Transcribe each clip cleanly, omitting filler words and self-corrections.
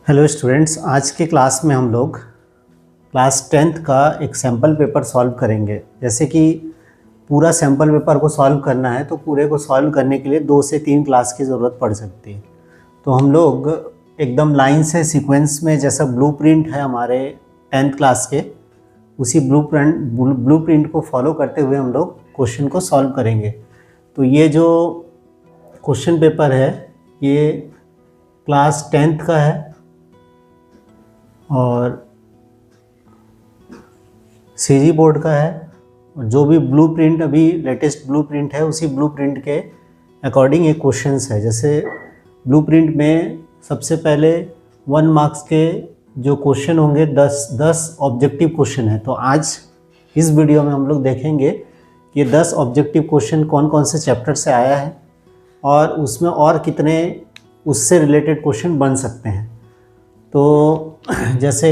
Hello students, आज के class में हम लोग क्लास 10th का एक सैम्पल पेपर सॉल्व करेंगे। जैसे कि पूरा सैम्पल पेपर को सॉल्व करना है तो पूरे को सॉल्व करने के लिए 2 से 3 क्लास की ज़रूरत पड़ सकती है। तो हम लोग एकदम लाइन से सीक्वेंस में, जैसा ब्लूप्रिंट है हमारे 10th क्लास के, उसी ब्लूप्रिंट को फॉलो करते हुए हम लोग क्वेश्चन को सॉल्व करेंगे। तो ये जो क्वेश्चन पेपर है ये क्लास 10th का है और सीजी बोर्ड का है। और जो भी ब्लूप्रिंट, अभी लेटेस्ट ब्लूप्रिंट है, उसी ब्लूप्रिंट के अकॉर्डिंग एक क्वेश्चंस है। जैसे ब्लूप्रिंट में सबसे पहले 1 मार्क्स के जो क्वेश्चन होंगे 10 ऑब्जेक्टिव क्वेश्चन है। तो आज इस वीडियो में हम लोग देखेंगे कि ये 10 ऑब्जेक्टिव क्वेश्चन कौन कौन से चैप्टर से आया है और उसमें और कितने उससे रिलेटेड क्वेश्चन बन सकते हैं। तो जैसे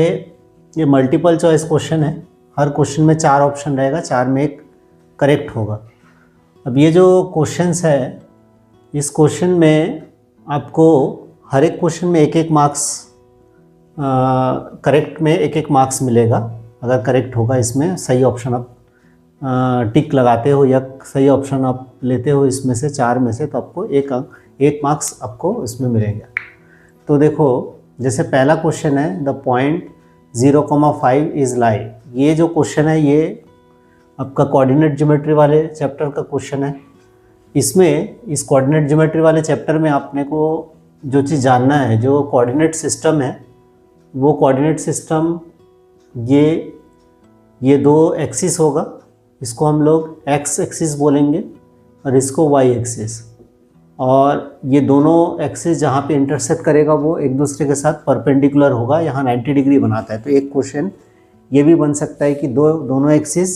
ये मल्टीपल चॉइस क्वेश्चन है, हर क्वेश्चन में 4 ऑप्शन रहेगा, 4 में एक करेक्ट होगा। अब ये जो क्वेश्चंस है, इस क्वेश्चन में आपको हर एक क्वेश्चन में एक मार्क्स, करेक्ट में एक मार्क्स मिलेगा। अगर करेक्ट होगा, इसमें सही ऑप्शन आप टिक लगाते हो या सही ऑप्शन आप लेते हो इसमें से 4 में से, तो आपको एक मार्क्स आपको इसमें मिलेगा। तो देखो, जैसे पहला क्वेश्चन है, द पॉइंट 0,5 इज़ लाई। ये जो क्वेश्चन है ये आपका कोऑर्डिनेट ज्योमेट्री वाले चैप्टर का क्वेश्चन है। इसमें इस कोऑर्डिनेट ज्योमेट्री वाले चैप्टर में आपने को जो चीज़ जानना है, जो कोऑर्डिनेट सिस्टम है, वो कोऑर्डिनेट सिस्टम ये 2 एक्सिस होगा। इसको हम लोग एक्स एक्सिस बोलेंगे और इसको वाई एक्सिस। और ये दोनों एक्सिस जहाँ पे इंटरसेक्ट करेगा वो एक दूसरे के साथ परपेंडिकुलर होगा, यहाँ 90 डिग्री बनाता है। तो एक क्वेश्चन ये भी बन सकता है कि दोनों एक्सिस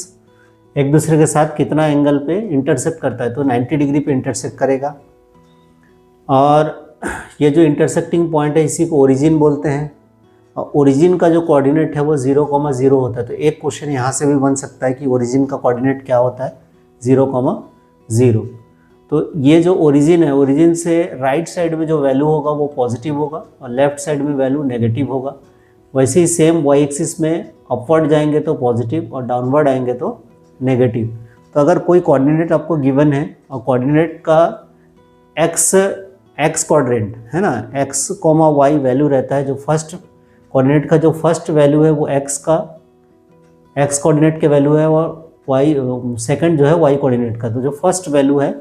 एक दूसरे के साथ कितना एंगल पे इंटरसेक्ट करता है, तो 90 डिग्री पे इंटरसेक्ट करेगा। और ये जो इंटरसेक्टिंग पॉइंट है इसी को ओरिजिन बोलते हैं। और ओरिजिन का जो कोऑर्डिनेट है वो 0,0 होता है। तो एक क्वेश्चन यहाँ से भी बन सकता है कि ओरिजिन का कोऑर्डिनेट क्या होता है, 0,0। तो ये जो ओरिजिन है, ओरिजिन से राइट साइड में जो वैल्यू होगा वो पॉजिटिव होगा और लेफ्ट साइड में वैल्यू नेगेटिव होगा। वैसे ही सेम वाई एक्सिस में अपवर्ड जाएंगे तो पॉजिटिव और डाउनवर्ड आएंगे तो नेगेटिव। तो अगर कोई कोऑर्डिनेट आपको गिवन है और कोऑर्डिनेट का एक्स क्वाड्रेंट है ना, एक्स कॉमा वाई वैल्यू रहता है, जो फर्स्ट कोऑर्डिनेट का जो फर्स्ट वैल्यू है वो एक्स कोऑर्डिनेट के वैल्यू है और वाई सेकंड जो है वाई कोऑर्डिनेट का। तो जो फर्स्ट वैल्यू है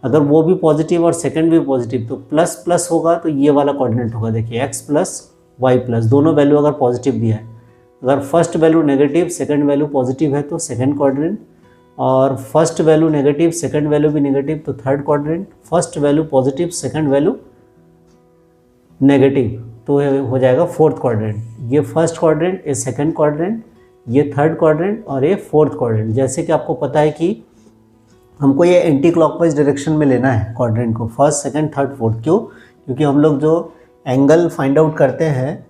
अगर वो भी पॉजिटिव और सेकंड भी पॉजिटिव, तो प्लस प्लस होगा तो ये वाला कोऑर्डिनेट होगा। देखिए एक्स प्लस वाई प्लस, दोनों वैल्यू अगर पॉजिटिव दिया है, अगर first value negative second value positive है तो सेकंड क्वाड्रेंट, और first value negative second value भी नेगेटिव तो third quadrant, first value positive second value negative तो हो जाएगा फोर्थ क्वाड्रेंट। ये फर्स्ट क्वाड्रेंट, ये सेकंड क्वाड्रेंट, ये थर्ड क्वाड्रेंट और ये फोर्थ क्वाड्रेंट। जैसे कि आपको पता है कि हमको ये एंटी क्लॉकवाइज डायरेक्शन में लेना है क्वाड्रेंट को, फर्स्ट सेकंड थर्ड फोर्थ। क्यों? क्योंकि हम लोग जो एंगल फाइंड आउट करते हैं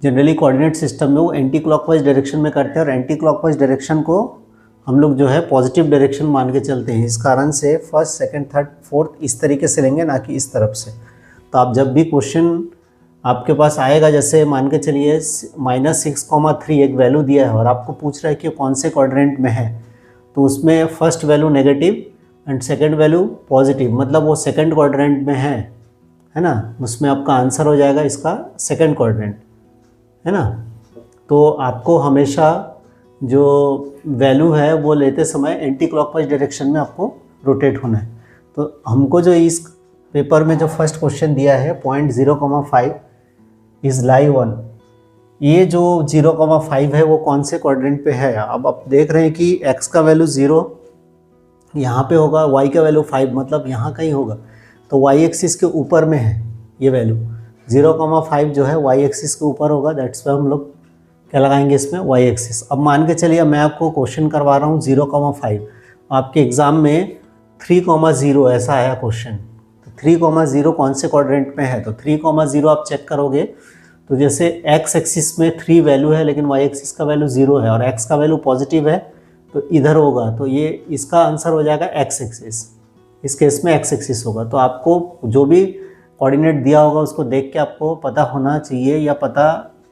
जनरली कोऑर्डिनेट सिस्टम में, वो एंटी क्लॉकवाइज डायरेक्शन में करते हैं और एंटी क्लॉकवाइज डायरेक्शन को हम लोग जो है पॉजिटिव डायरेक्शन मान के चलते हैं। इस कारण से फर्स्ट सेकंड थर्ड फोर्थ इस तरीके से लेंगे, ना कि इस तरफ से। तो आप जब भी क्वेश्चन आपके पास आएगा, जैसे मान के चलिए -6,3 एक वैल्यू दिया है और आपको पूछ रहा है कि कौन से क्वाड्रेंट में है, तो उसमें first value negative and second value positive, मतलब वो सेकंड क्वाड्रेंट में है ना, उसमें आपका आंसर हो जाएगा इसका सेकंड क्वाड्रेंट, है ना। तो आपको हमेशा जो वैल्यू है वो लेते समय एंटी क्लॉकवाइज डायरेक्शन में आपको रोटेट होना है। तो हमको जो इस पेपर में जो फर्स्ट क्वेश्चन दिया है, पॉइंट 0,5 इज़ लाई ऑन, ये जो 0,5 है वो कौन से क्वाड्रेंट पे है। अब आप देख रहे हैं कि x का वैल्यू 0 यहाँ पे होगा, y का वैल्यू 5, मतलब यहाँ कहीं होगा। तो y एक्सिस के ऊपर में है ये वैल्यू, 0,5 जो है y एक्सिस के ऊपर होगा। दैट्स वाई हम लोग क्या लगाएंगे इसमें, y एक्सिस। अब मान के चलिए मैं आपको क्वेश्चन करवा रहा हूँ 0,5, आपके एग्ज़ाम में 3,0 ऐसा आया क्वेश्चन। तो 3,0 कौन से क्वाड्रेंट में है, तो 3,0 आप चेक करोगे तो जैसे x एक्सिस में 3 वैल्यू है लेकिन y एक्सिस का वैल्यू 0 है और x का वैल्यू पॉजिटिव है, तो इधर होगा, तो ये इसका आंसर हो जाएगा x एक्सिस। इस केस में x एक्सिस होगा। तो आपको जो भी कोऑर्डिनेट दिया होगा उसको देख के आपको पता होना चाहिए या पता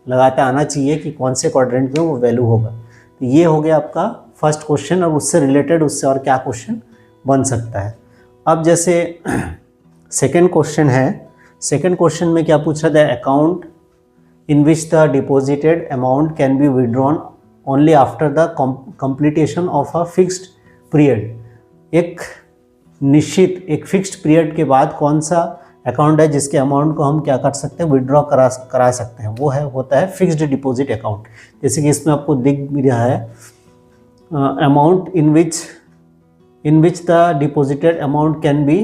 लगाते आना चाहिए कि कौन से क्वाड्रेंट में वो वैल्यू होगा। तो ये हो गया आपका फर्स्ट क्वेश्चन। और उससे रिलेटेड उससे और क्या क्वेश्चन बन सकता है। अब जैसे सेकेंड क्वेश्चन है, सेकेंड क्वेश्चन में क्या पूछ रहा था, account in which the deposited amount can be withdrawn only after the completion of a fixed period. एक निश्चित एक फिक्स्ड पीरियड के बाद कौन सा अकाउंट है जिसके अमाउंट को हम क्या कर सकते हैं, विड्रॉ करा सकते हैं, वो है होता है फिक्स्ड डिपॉजिट अकाउंट। जैसे कि इसमें आपको दिख भी रहा है, amount in which the deposited amount can be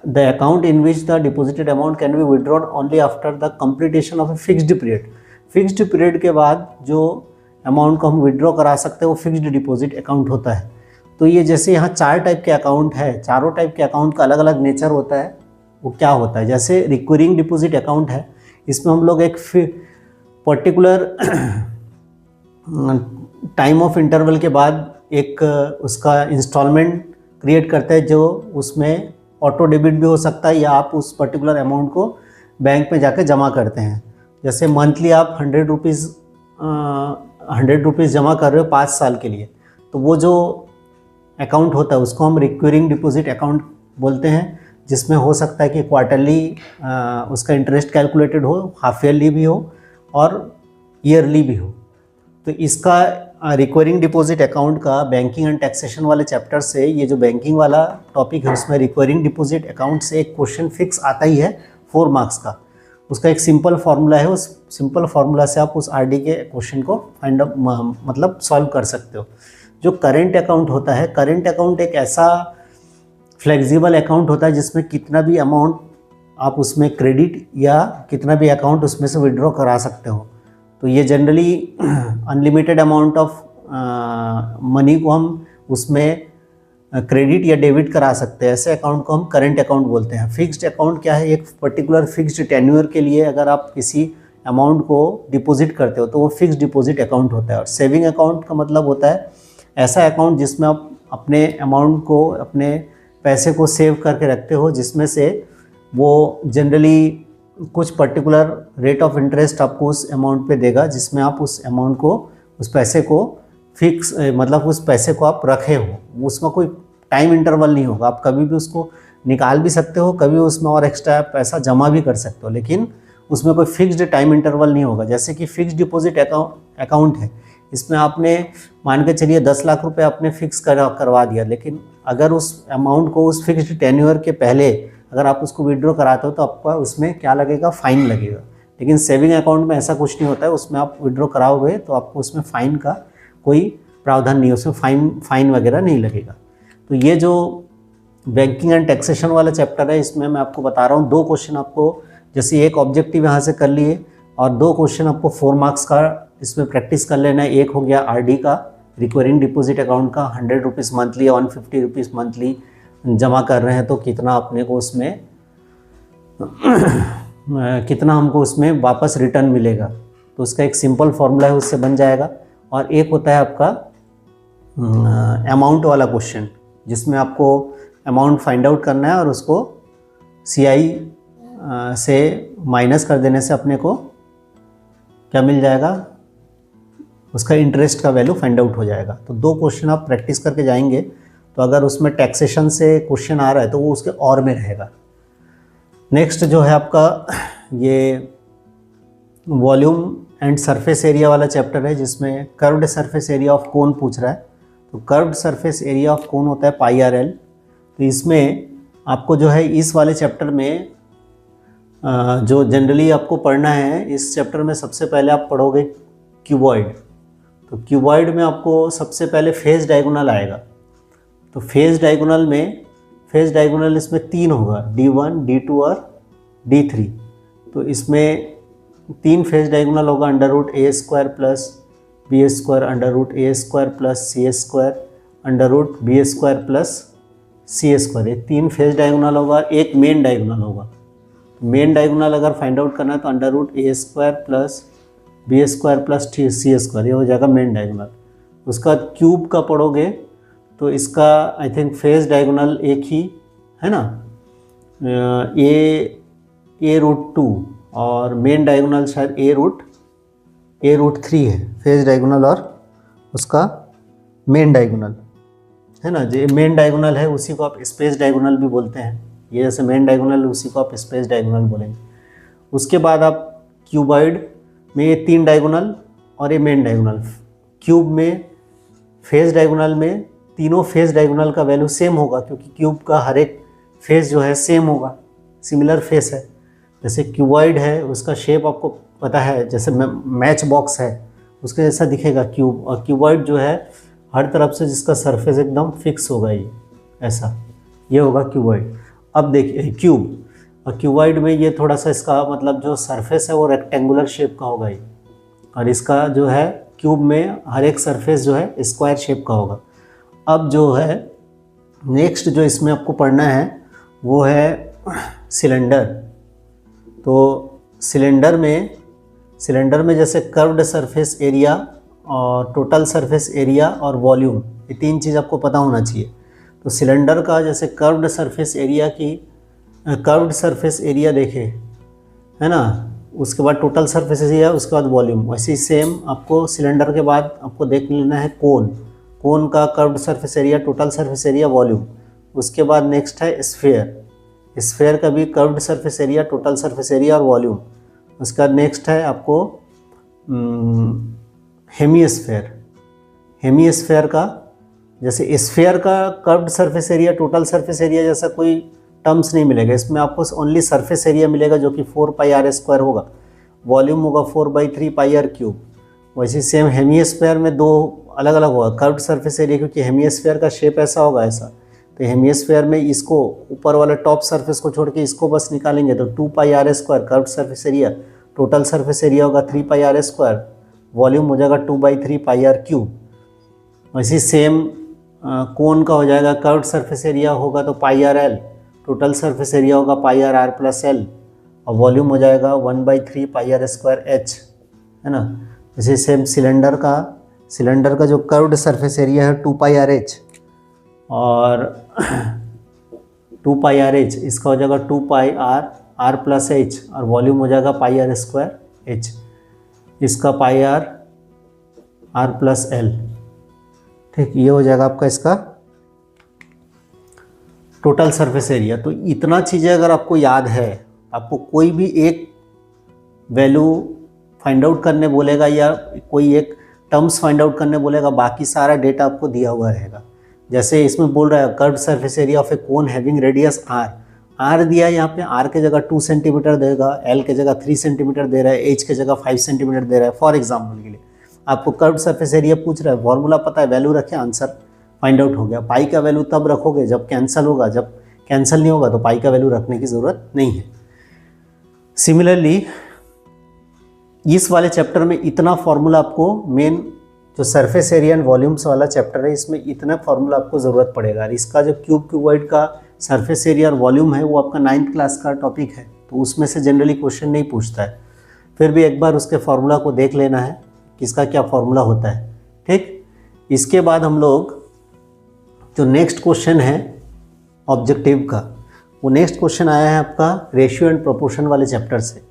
the account in which the deposited amount can be withdrawn only after the completion of a fixed period. Fixed period के बाद जो अमाउंट को हम विड्रॉ करा सकते हैं वो फिक्स्ड डिपॉजिट अकाउंट होता है। तो ये जैसे यहाँ 4 टाइप के अकाउंट है, चारों टाइप के अकाउंट का अलग अलग नेचर होता है। वो क्या होता है, जैसे रिकरिंग डिपॉजिट अकाउंट है, इसमें हम लोग एक पर्टिकुलर टाइम ऑफ इंटरवल के बाद एक उसका इंस्टॉलमेंट क्रिएट करते हैं, जो उसमें ऑटो डेबिट भी हो सकता है या आप उस पर्टिकुलर अमाउंट को बैंक में जाकर जमा करते हैं। जैसे मंथली आप 100 रुपीज़ जमा कर रहे हो 5 साल के लिए, तो वो जो अकाउंट होता है उसको हम रिकरिंग डिपॉजिट अकाउंट बोलते हैं, जिसमें हो सकता है कि क्वार्टरली उसका इंटरेस्ट कैलकुलेटेड हो, हाफ ईयरली भी हो और ईयरली भी हो। तो इसका रिकरिंग डिपॉजिट अकाउंट का बैंकिंग एंड टैक्सेशन वाले चैप्टर से, ये जो बैंकिंग वाला टॉपिक है उसमें रिकरिंग डिपॉजिट अकाउंट से एक क्वेश्चन फिक्स आता ही है 4 मार्क्स का। उसका एक सिंपल फार्मूला है, उस सिंपल फार्मूला से आप उस आरडी के क्वेश्चन को फाइंड आउट मतलब सॉल्व कर सकते हो। जो करेंट अकाउंट होता है, करेंट अकाउंट एक ऐसा फ्लेक्सिबल अकाउंट होता है जिसमें कितना भी अमाउंट आप उसमें क्रेडिट या कितना भी अकाउंट उसमें से विड्रॉ करा सकते हो। तो ये generally unlimited amount of money को हम उसमें क्रेडिट या डेबिट करा सकते हैं। ऐसे अकाउंट को हम करेंट अकाउंट बोलते हैं। फिक्स्ड अकाउंट क्या है, एक पर्टिकुलर फिक्स्ड टेन्योर के लिए अगर आप किसी अमाउंट को डिपॉजिट करते हो तो वो फिक्स्ड डिपॉजिट अकाउंट होता है। और सेविंग अकाउंट का मतलब होता है ऐसा अकाउंट जिसमें आप अपने अमाउंट को, अपने पैसे को सेव करके रखते हो, जिसमें से वो जनरली कुछ पर्टिकुलर रेट ऑफ इंटरेस्ट आपको उस अमाउंट पे देगा, जिसमें आप उस अमाउंट को, उस पैसे को फिक्स मतलब उस पैसे को आप रखे हो। उसमें कोई टाइम इंटरवल नहीं होगा, आप कभी भी उसको निकाल भी सकते हो, कभी उसमें और एक्स्ट्रा पैसा जमा भी कर सकते हो, लेकिन उसमें कोई फिक्स्ड टाइम इंटरवल नहीं होगा। जैसे कि फिक्स्ड डिपॉजिट अकाउंट है, इसमें आपने मान के चलिए 10 लाख रुपए आपने फिक्स करवा दिया, लेकिन अगर उस अमाउंट को उस फिक्स्ड टेन्योर के पहले अगर आप उसको विड्रॉ कराते हो तो आपका उसमें क्या लगेगा, फ़ाइन लगेगा। लेकिन सेविंग अकाउंट में ऐसा कुछ नहीं होता है, उसमें आप विड्रॉ कराओगे तो आपको उसमें फ़ाइन का कोई प्रावधान नहीं है, उसमें फ़ाइन वगैरह नहीं लगेगा। तो ये जो बैंकिंग एंड टैक्सेशन वाला चैप्टर है, इसमें मैं आपको बता रहा हूँ 2 क्वेश्चन आपको, जैसे एक ऑब्जेक्टिव यहाँ से कर लिए और 2 क्वेश्चन आपको 4 मार्क्स का इसमें प्रैक्टिस कर लेना है। एक हो गया आरडी का, रिकरिंग डिपॉजिट अकाउंट का, 100 रुपीज़ मंथली या 150 रुपीज़ मंथली जमा कर रहे हैं तो कितना अपने को उसमें कितना हमको उसमें वापस रिटर्न मिलेगा, तो उसका एक सिंपल फार्मूला है, उससे बन जाएगा। और एक होता है आपका अमाउंट वाला क्वेश्चन, जिसमें आपको अमाउंट फाइंड आउट करना है और उसको सीआई से माइनस कर देने से अपने को क्या मिल जाएगा, उसका इंटरेस्ट का वैल्यू फाइंड आउट हो जाएगा। तो 2 क्वेश्चन आप प्रैक्टिस करके जाएंगे, तो अगर उसमें टैक्सेशन से क्वेश्चन आ रहा है तो वो उसके और में रहेगा। नेक्स्ट जो है आपका ये वॉल्यूम एंड सरफेस एरिया वाला चैप्टर है, जिसमें curved surface area of cone पूछ रहा है। तो curved surface area of cone होता है पाई आर एल। तो इसमें आपको जो है इस वाले चैप्टर में जो जनरली आपको पढ़ना है, इस चैप्टर में सबसे पहले आप पढ़ोगे क्यूबॉइड। तो क्यूबॉइड में आपको सबसे पहले फेज डायगोनल आएगा। तो फेज डायगोनल इसमें 3 होगा, D1, D2 और D3। तो इसमें 3 फेज डायगोनल होगा, √a² plus b² √a² plus c² √b² plus c²। ये 3 फेज डायगोनल होगा, एक मेन डायगोनल होगा। मेन डायगोनल अगर फाइंड आउट करना है तो √a² plus b² plus c², ये हो जाएगा मेन डायगोनल। उसका क्यूब का पढ़ोगे तो इसका आई थिंक फेज डायगोनल एक ही है ना, ए रूट 2 और मेन डायगोनल शायद ए रूट 3 है, फेज डायगोनल और उसका मेन डायगोनल है ना। जो मेन डायगोनल है उसी को आप स्पेस डायगोनल भी बोलते हैं। ये जैसे मेन डायगोनल उसी को आप स्पेस डायगोनल बोलेंगे। उसके बाद आप क्यूबॉइड में ये 3 डायगोनल और ये मेन डायगोनल। क्यूब में फेज डायगोनल में तीनों फेज डायगोनल का वैल्यू सेम होगा, क्योंकि क्यूब का हर एक फेस जो है सेम होगा, सिमिलर फेस है। जैसे क्यूबॉइड है उसका शेप आपको पता है, जैसे मैच बॉक्स है उसके जैसा दिखेगा क्यूब, और क्यूबॉइड जो है हर तरफ से जिसका सरफेस एकदम फिक्स होगा, ये ऐसा, ये होगा क्यूबॉइड। अब देखिए क्यूब और क्यूबॉइड में ये थोड़ा सा इसका मतलब जो सरफेस है वो रेक्टेंगुलर शेप का होगा ये, और इसका जो है क्यूब में हर एक सरफेस जो है स्क्वायर शेप का होगा। अब जो है नेक्स्ट जो इसमें आपको पढ़ना है वो है सिलेंडर। तो सिलेंडर में जैसे कर्व्ड सरफेस एरिया और टोटल सरफेस एरिया और वॉल्यूम, ये 3 चीज़ आपको पता होना चाहिए। तो सिलेंडर का जैसे कर्व्ड सरफेस एरिया देखे है ना, उसके बाद टोटल सरफेस एरिया, उसके बाद वॉल्यूम। वैसे ही सेम आपको सिलेंडर के बाद आपको देख लेना है कोन का curved surface area, total surface area, volume. उसके बाद नेक्स्ट है स्फेयर का भी curved surface area, total surface area और वॉल्यूम। उसके बाद नेक्स्ट है आपको हेमीस्फेयर का, जैसे स्फेयर का curved surface area, total surface area जैसा कोई टर्म्स नहीं मिलेगा इसमें, आपको ओनली सरफेस एरिया मिलेगा जो कि 4πr² होगा, वॉल्यूम होगा 4/3 πr³। वैसे सेम हेमीस्फेयर में 2 अलग अलग होगा, कर्व्ड सरफेस एरिया, क्योंकि हेमीस्फेयर का शेप ऐसा होगा ऐसा, तो हेमीस्फेयर में इसको ऊपर वाला टॉप सरफेस को छोड़ के इसको बस निकालेंगे तो 2πr² curved surface area, total surface area होगा 3πr², वॉल्यूम हो जाएगा 2/3 πr³। वैसे सेम कोन का हो जाएगा, कर्व्ड सरफेस एरिया होगा तो πrl, टोटल सरफेस एरिया होगा πr+r+l और वॉल्यूम हो जाएगा 1/3 πr²h, है ना। वैसे सेम सिलेंडर का जो कर्व्ड सरफेस एरिया है 2πrh और 2πrh, इसका हो जाएगा 2πr+h और वॉल्यूम हो जाएगा πr²h, इसका πr+l। ठीक, ये हो जाएगा आपका इसका टोटल सरफेस एरिया। तो इतना चीज़ें अगर आपको याद है, आपको कोई भी एक वैल्यू फाइंड आउट करने बोलेगा या कोई एक टर्म्स फाइंड आउट करने बोलेगा, बाकी सारा डेटा आपको दिया हुआ रहेगा। जैसे इसमें बोल रहा है curved surface area of A cone having radius r दिया है, यहाँ पे r के जगह 2 सेंटीमीटर देगा, l के जगह 3 सेंटीमीटर दे रहा है, h के जगह 5 सेंटीमीटर दे रहा है। फॉर एग्जाम्पल के लिए आपको कर्व्ड सरफेस एरिया पूछ रहा है, फॉर्मूला पता है, वैल्यू रखे, आंसर फाइंड आउट हो गया। पाई का वैल्यू तब रखोगे जब कैंसिल होगा, जब कैंसिल नहीं होगा तो पाई का वैल्यू रखने की ज़रूरत नहीं है। सिमिलरली इस वाले चैप्टर में इतना फॉर्मूला आपको, मेन जो सरफेस एरिया एंड वॉल्यूम्स वाला चैप्टर है इसमें इतना फॉर्मूला आपको ज़रूरत पड़ेगा। और इसका जो क्यूबॉइड का सरफेस एरिया और वॉल्यूम है वो आपका 9th क्लास का टॉपिक है, तो उसमें से जनरली क्वेश्चन नहीं पूछता है। फिर भी एक बार उसके फॉर्मूला को देख लेना है किसका क्या फॉर्मूला होता है। ठीक, इसके बाद हम लोग जो नेक्स्ट क्वेश्चन है ऑब्जेक्टिव का, वो नेक्स्ट क्वेश्चन आया है आपका रेशियो एंड प्रोपोर्शन वाले चैप्टर से,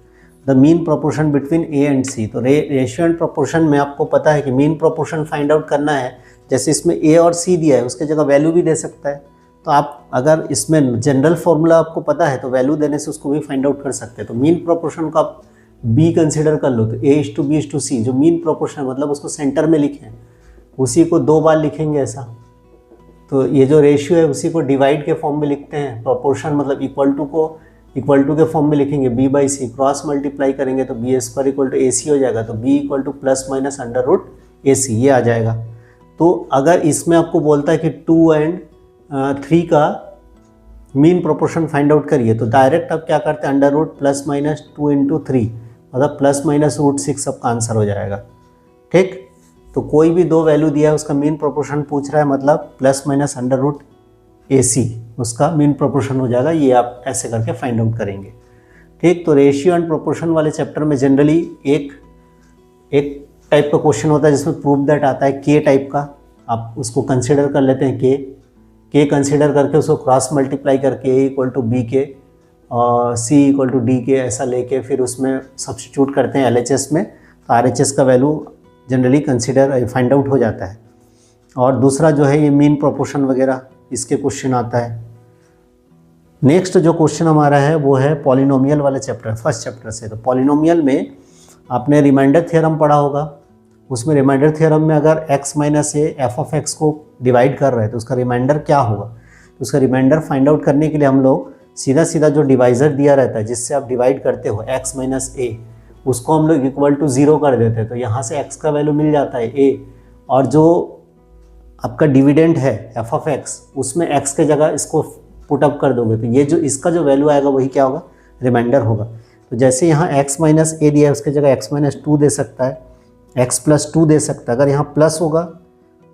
the mean proportion between A and C. तो रेशियो एंड प्रोपोर्शन में आपको पता है कि मीन प्रोपोर्शन फाइंड आउट करना है। जैसे इसमें ए और सी दिया है, उसके जगह वैल्यू भी दे सकता है, तो आप अगर इसमें जनरल फॉर्मूला आपको पता है तो वैल्यू देने से उसको भी फाइंड आउट कर सकते हैं। तो मीन प्रोपोर्शन को आप बी कंसिडर कर लो, तो A:B:C जो मीन प्रोपोर्शन मतलब उसको सेंटर में लिखें, उसी को 2 बार लिखेंगे ऐसा। तो ये जो रेशियो है उसी को डिवाइड के फॉर्म में लिखते हैं, प्रोपोर्शन मतलब इक्वल टू को इक्वल टू के फॉर्म में लिखेंगे, B/C क्रॉस मल्टीप्लाई करेंगे तो B² = AC हो जाएगा, तो B = ±√AC ये आ जाएगा। तो अगर इसमें आपको बोलता है कि 2 and 3 का मीन प्रोपोर्शन फाइंड आउट करिए, तो डायरेक्ट आप क्या करते हैं, √2 × 3 मतलब ±√6 आपका आंसर हो जाएगा। ठीक, तो कोई भी 2 वैल्यू दिया है उसका मीन प्रोपोर्शन पूछ रहा है, मतलब ±√AC उसका मीन प्रोपोर्शन हो जाएगा। ये आप ऐसे करके फाइंड आउट करेंगे। ठीक, तो रेशियो एंड प्रोपोर्शन वाले चैप्टर में जनरली एक टाइप का क्वेश्चन होता है जिसमें प्रूव दैट आता है, के टाइप का। आप उसको कंसिडर कर लेते हैं, के कंसिडर करके उसको क्रॉस मल्टीप्लाई करके A = B के सी इक्वल टू डी के ऐसा लेके फिर उसमें सब्स्टिट्यूट करते हैं LHS में, तो RHS का value generally consider find out हो जाता है। और दूसरा जो है ये मीन प्रोपोर्शन वगैरह इसके क्वेश्चन आता है। नेक्स्ट जो क्वेश्चन हमारा है वो है पॉलिनोमियल वाले चैप्टर, फर्स्ट चैप्टर से। तो पॉलिनोमियल में आपने रिमाइंडर थ्योरम पढ़ा होगा, उसमें रिमाइंडर थ्योरम में अगर x minus A F of x को डिवाइड कर रहे हैं तो उसका रिमाइंडर क्या होगा। तो उसका रिमाइंडर फाइंड आउट करने के लिए हम लोग सीधा सीधा जो डिवाइज़र दिया रहता है जिससे आप डिवाइड करते हो x माइनस ए, उसको हम लोग इक्वल टू 0 कर देते हैं। तो यहाँ से x का वैल्यू मिल जाता है a, और जो आपका डिविडेंड है एफ ऑफ एक्स उसमें x के जगह इसको पुटअप कर दोगे तो ये जो इसका जो वैल्यू आएगा वही क्या होगा, रिमाइंडर होगा। तो जैसे यहाँ x माइनस ए दिया है उसके जगह x माइनस 2 दे सकता है, x प्लस 2 दे सकता है। अगर यहाँ प्लस होगा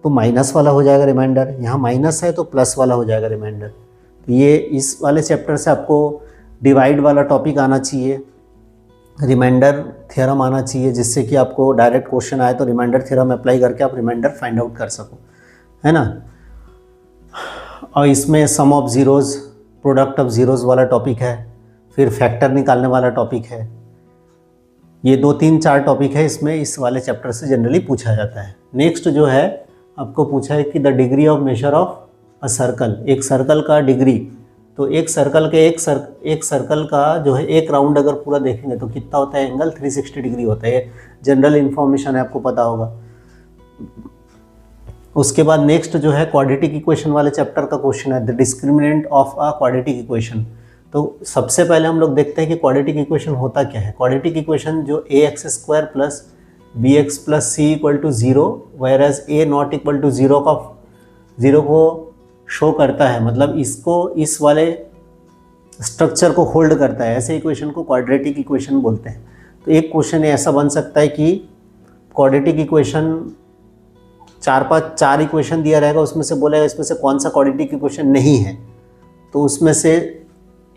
तो माइनस वाला हो जाएगा रिमाइंडर, यहाँ माइनस है तो प्लस वाला हो जाएगा रिमाइंडर। तो ये इस वाले चैप्टर से आपको डिवाइड वाला टॉपिक आना चाहिए, रिमाइंडर थ्योरम आना चाहिए, जिससे कि आपको डायरेक्ट क्वेश्चन आए तो रिमाइंडर थ्योरम अप्लाई करके आप रिमाइंडर फाइंड आउट कर सको, है ना। और इसमें sum of zeroes, product of zeroes वाला टॉपिक है, फिर फैक्टर निकालने वाला टॉपिक है। ये 2-3-4 टॉपिक है इसमें, इस वाले चैप्टर से जनरली पूछा जाता है। नेक्स्ट जो है आपको पूछा है कि the degree of measure of a circle, एक सर्कल का डिग्री। तो एक सर्कल के एक सर्कल का जो है एक राउंड अगर पूरा देखेंगे तो कितना होता है एंगल, 360 डिग्री होता है। जनरल इन्फॉर्मेशन है, आपको पता होगा। उसके बाद नेक्स्ट जो है क्वाड्रेटिक इक्वेशन वाले चैप्टर का क्वेश्चन है the discriminant of a quadratic equation. तो सबसे पहले हम लोग देखते हैं कि क्वाड्रेटिक इक्वेशन होता क्या है। क्वाड्रेटिक इक्वेशन जो ax² plus bx plus C equal to 0 whereas a not equal to 0 को शो करता है, मतलब इसको इस वाले स्ट्रक्चर को होल्ड करता है, ऐसे इक्वेशन को क्वाड्रेटिक इक्वेशन बोलते हैं। तो एक क्वेश्चन ऐसा बन सकता है कि क्वाड्रेटिक इक्वेशन 4 इक्वेशन दिया रहेगा, उसमें से बोलेगा इसमें से कौन सा क्वाड्रेटिक इक्वेशन नहीं है। तो उसमें से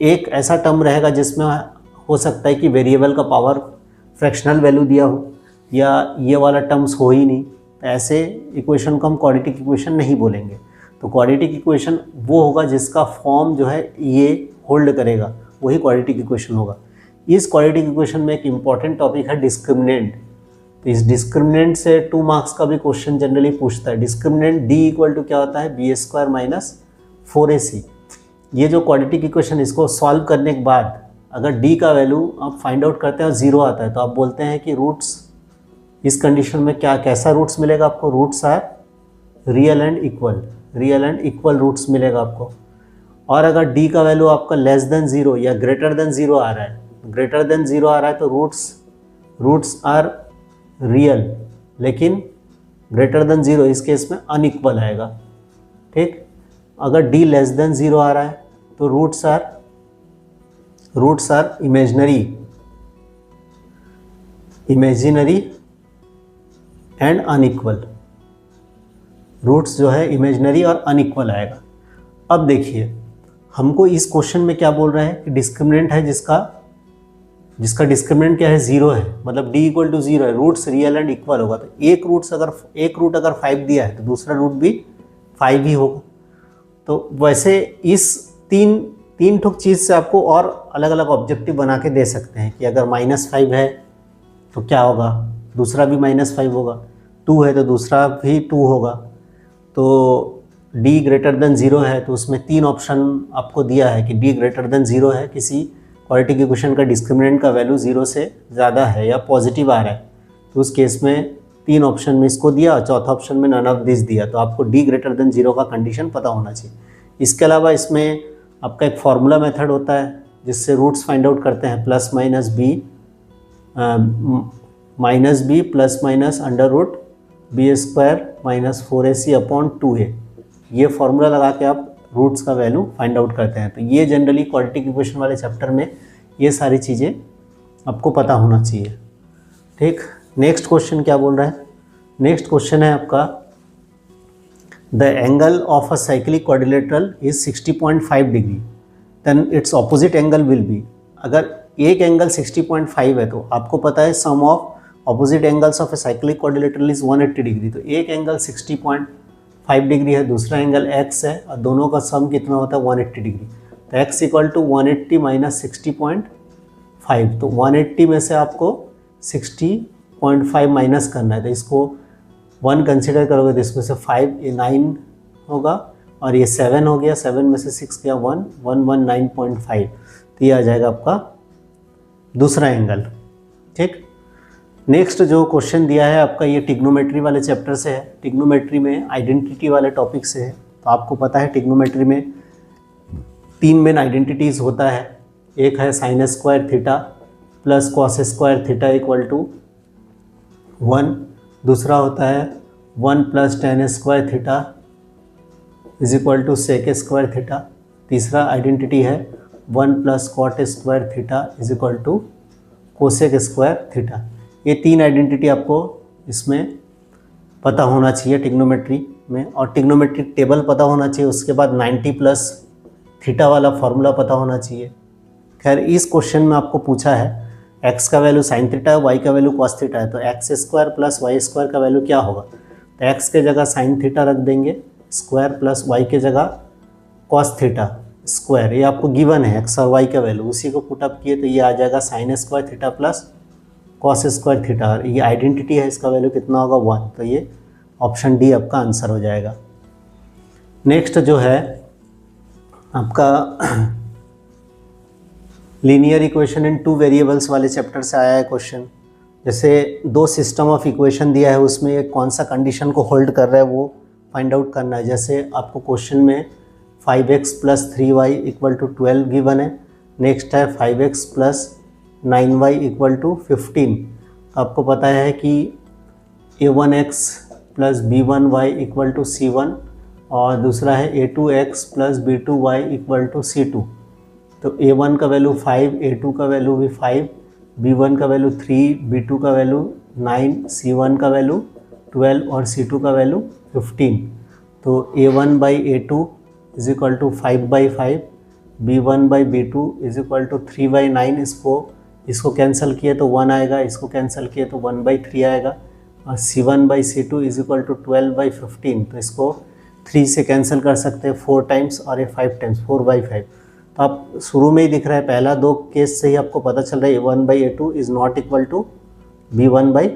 एक ऐसा टर्म रहेगा जिसमें हो सकता है कि वेरिएबल का पावर फ्रैक्शनल वैल्यू दिया हो, या ये वाला टर्म्स हो ही नहीं। तो ऐसे इक्वेशन को हम क्वाड्रेटिक इक्वेशन नहीं बोलेंगे। तो क्वाड्रेटिक इक्वेशन वो होगा जिसका फॉर्म जो है ये होल्ड करेगा, वही क्वाड्रेटिक इक्वेशन होगा। इस क्वाड्रेटिक इक्वेशन में एक इम्पॉर्टेंट टॉपिक है डिस्क्रिमिनेंट। तो इस डिस्क्रिमिनेंट से 2 मार्क्स का भी क्वेश्चन जनरली पूछता है। डिस्क्रिमिनेंट d इक्वल टू क्या होता है, b² माइनस 4ac। ये जो क्वाड्रेटिक इक्वेशन, इसको सॉल्व करने के बाद अगर d का वैल्यू आप फाइंड आउट करते हैं और 0 आता है तो आप बोलते हैं कि रूट्स, इस कंडीशन में कैसा रूट्स मिलेगा आपको, roots are real and equal roots मिलेगा आपको। और अगर d का वैल्यू आपका लेस देन 0 या ग्रेटर देन 0 आ रहा है, तो रूट्स आर रियल, लेकिन ग्रेटर देन 0 इस केस में अनइक्वल आएगा, ठीक। अगर d लेस देन 0 आ रहा है तो roots are imaginary and unequal. Roots जो है इमेजिनरी और अनइक्वल आएगा। अब देखिए हमको इस क्वेश्चन में क्या बोल रहा है कि डिस्क्रिमिनेंट है जिसका डिस्क्रिमिनेंट क्या है, 0 है, मतलब d इक्वल टू 0 है, रूट्स रियल एंड इक्वल होगा। तो एक रूट अगर 5 दिया है तो दूसरा रूट भी 5 ही होगा। तो वैसे इस तीन ठुक चीज़ से आपको और अलग अलग ऑब्जेक्टिव बना के दे सकते हैं कि अगर -5 है तो क्या होगा, दूसरा भी -5 होगा, 2 है तो दूसरा भी 2 होगा। तो d ग्रेटर देन 0 है तो उसमें 3 ऑप्शन आपको दिया है कि d ग्रेटर देन 0 है, किसी क्वाड्रेटिक इक्वेशन का डिस्क्रिमिनेंट का वैल्यू 0 से ज़्यादा है या पॉजिटिव आ रहा है, तो उस केस में 3 ऑप्शन में इसको दिया, चौथा ऑप्शन में नन ऑफ दिस दिया। तो आपको d ग्रेटर देन 0 का कंडीशन पता होना चाहिए। इसके अलावा इसमें आपका एक फार्मूला मेथड होता है जिससे रूट्स फाइंड आउट करते हैं, plus b plus minus under root b² minus 4ac upon 2a। ये फार्मूला लगा के आप रूट्स का वैल्यू फाइंड आउट करते हैं। तो ये जनरली क्वाड्रेटिक इक्वेशन वाले चैप्टर में ये सारी चीज़ें आपको पता होना चाहिए, ठीक। नेक्स्ट क्वेश्चन क्या बोल रहा है, नेक्स्ट क्वेश्चन है आपका the angle of a cyclic quadrilateral is 60.5 degree, then its opposite angle will be. अगर एक एंगल 60.5 है तो आपको पता है sum of opposite angles of a cyclic quadrilateral is 180 degree. तो एक एंगल 60.5 डिग्री है, दूसरा एंगल x है, और दोनों का सम कितना होता है 180 डिग्री। तो x इक्वल टू 180 माइनस 60.5, तो 180 में से आपको 60.5 माइनस करना है, तो इसको 1 कंसिडर करोगे तो इसमें से 5 ये 9 होगा और ये 7 हो गया, 7 में से 6 गया 1, 119.5, तो ये आ जाएगा आपका दूसरा एंगल। ठीक, नेक्स्ट जो क्वेश्चन दिया है आपका ये टिग्नोमेट्री वाले चैप्टर से है। टिग्नोमेट्री में आइडेंटिटी वाले टॉपिक से है। तो आपको पता है टिग्नोमेट्री में 3 मेन आइडेंटिटीज़ होता है। एक है sine square theta plus cos square theta equal to 1, दूसरा होता है 1 plus tan square theta is equal to sec square theta, तीसरा आइडेंटिटी है 1 plus cot square theta is equal to cosec square theta. ये 3 आइडेंटिटी आपको इसमें पता होना चाहिए टिग्नोमेट्री में, और टिग्नोमेट्रिक टेबल पता होना चाहिए। उसके बाद 90 प्लस थीटा वाला फॉर्मूला पता होना चाहिए। खैर इस क्वेश्चन में आपको पूछा है x का वैल्यू साइन थीटा है, y का वैल्यू कॉस थीटा है, तो X square plus Y square का वैल्यू क्या होगा। तो x के जगह साइन थीटा रख देंगे स्क्वायर प्लस y के जगह कॉस थीटा स्क्वायर, ये आपको गिवन है x और y का वैल्यू, उसी को पुटअप किए तो ये आ जाएगा sign square theta plus cos square theta, और ये आइडेंटिटी है, इसका वैल्यू कितना होगा 1, तो ये ऑप्शन डी आपका आंसर हो जाएगा। नेक्स्ट जो है आपका लीनियर इक्वेशन इन 2 वेरिएबल्स वाले चैप्टर से आया है क्वेश्चन। जैसे 2 सिस्टम ऑफ इक्वेशन दिया है, उसमें कौन सा कंडीशन को होल्ड कर रहा है वो फाइंड आउट करना है। जैसे आपको क्वेश्चन में 5x plus 3y equal to 12 given है, नेक्स्ट है 5x plus 9y equal to 15। आपको पता है कि a1x plus b1y equal to c1 और दूसरा है a2x plus b2y equal to c2। तो a1 का वैल्यू 5, a2 का वैल्यू भी 5, b1 का वैल्यू 3, b2 का वैल्यू 9, c1 का वैल्यू 12 और c2 का वैल्यू 15। तो a1 by a2 is equal to 5 by 5, b1 by b2 is equal to 3 by 9, इसको कैंसिल किए तो 1 आएगा, इसको कैंसिल किए तो 1 बाई 3 आएगा, और c1 by c2 is equal to 12 by 15। तो इसको 3 से कैंसिल कर सकते हैं 4 टाइम्स और ये 5 टाइम्स, 4 बाई 5। तो आप शुरू में ही दिख रहा है, पहला 2 केस से ही आपको पता चल रहा है a1 by a2 is not equal to b1 by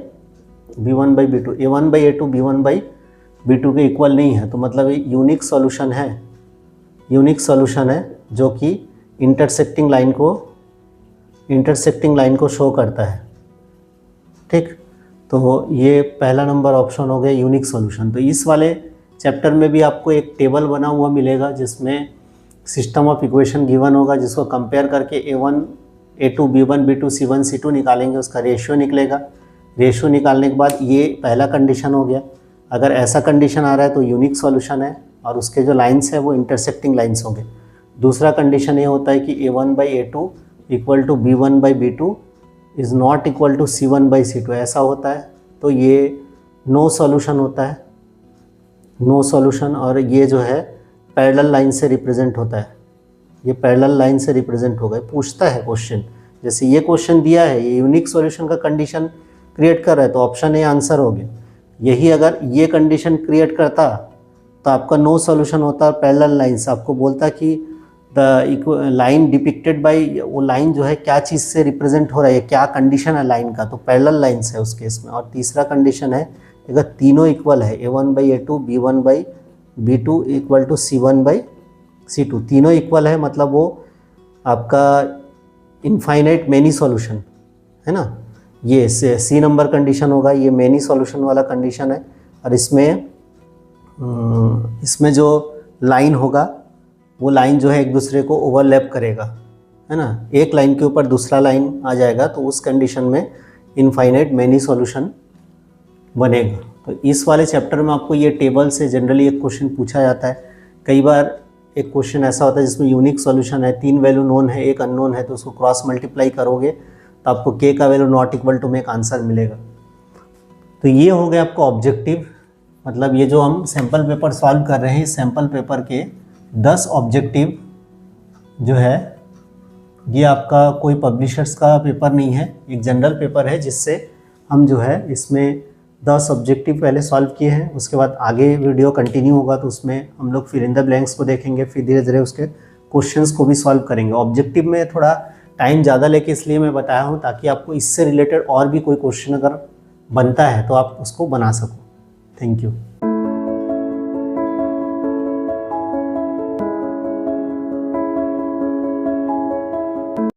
b2। a1 by a2 b1 by b2 के इक्वल नहीं है, तो मतलब ये यूनिक सॉल्यूशन है जो कि इंटरसेक्टिंग लाइन को शो करता है। ठीक, तो ये पहला नंबर ऑप्शन हो गया यूनिक सॉल्यूशन। तो इस वाले चैप्टर में भी आपको एक टेबल बना हुआ मिलेगा जिसमें सिस्टम ऑफ इक्वेशन गिवन होगा, जिसको कंपेयर करके a1 a2 b1 b2 c1 c2 निकालेंगे, उसका रेशियो निकलेगा। रेशियो निकालने के बाद ये पहला कंडीशन हो गया। अगर ऐसा कंडीशन आ रहा है तो यूनिक सॉल्यूशन है और उसके जो लाइन्स है वो इंटरसेक्टिंग लाइन्स होंगे। दूसरा कंडीशन ये होता है कि a1 by a2 equal to b1 by b2 is not equal to c1 by c2, ऐसा होता है तो ये नो सॉल्यूशन होता है, नो सॉल्यूशन। और ये जो है पैरेलल लाइन से रिप्रेजेंट होता है, ये पैरेलल लाइन से रिप्रेजेंट होगा। पूछता है क्वेश्चन, जैसे ये क्वेश्चन दिया है, ये यूनिक सॉल्यूशन का कंडीशन क्रिएट कर रहा है तो ऑप्शन ए आंसर हो गया। यही अगर ये कंडीशन क्रिएट करता तो आपका नो सॉल्यूशन होता, पैरेलल लाइन्स आपको बोलता कि द लाइन डिपिक्टेड बाय, वो लाइन जो है क्या चीज़ से रिप्रेजेंट हो रहा है, क्या कंडीशन है लाइन का, तो पैरेलल लाइन्स है उस केस में। और तीसरा कंडीशन है अगर तीनों इक्वल है, a1 by a2 b1 by b2 equal to c1 by c2, तीनों इक्वल है मतलब वो आपका इनफाइनाइट मेनी सॉल्यूशन है ना। ये सी नंबर कंडीशन होगा, ये मेनी सॉल्यूशन वाला कंडीशन है। और इसमें जो लाइन होगा वो लाइन जो है एक दूसरे को ओवरलैप करेगा, है ना। एक लाइन के ऊपर दूसरा लाइन आ जाएगा तो उस कंडीशन में इनफाइनाइट मेनी सॉल्यूशन बनेगा। तो इस वाले चैप्टर में आपको ये टेबल से जनरली एक क्वेश्चन पूछा जाता है। कई बार एक क्वेश्चन ऐसा होता है जिसमें यूनिक सॉल्यूशन है, 3 वैल्यू नोन है, एक अननोन है, तो उसको क्रॉस मल्टीप्लाई करोगे तो आपको k का वैल्यू नॉट इक्वल टू में एक आंसर मिलेगा। तो ये हो गया आपका ऑब्जेक्टिव, मतलब ये जो हम सैम्पल पेपर सॉल्व कर रहे हैं, सैम्पल पेपर के 10 ऑब्जेक्टिव जो है ये आपका कोई पब्लिशर्स का पेपर नहीं है, एक जनरल पेपर है जिससे हम जो है इसमें 10 ऑब्जेक्टिव पहले सॉल्व किए हैं। उसके बाद आगे वीडियो कंटिन्यू होगा तो उसमें हम लोग फिर इन द ब्लैंक्स को देखेंगे, फिर धीरे धीरे उसके क्वेश्चंस को भी सॉल्व करेंगे। ऑब्जेक्टिव में थोड़ा टाइम ज़्यादा लेके इसलिए मैं बताया हूँ ताकि आपको इससे रिलेटेड और भी कोई क्वेश्चन अगर बनता है तो आप उसको बना सको। Thank you.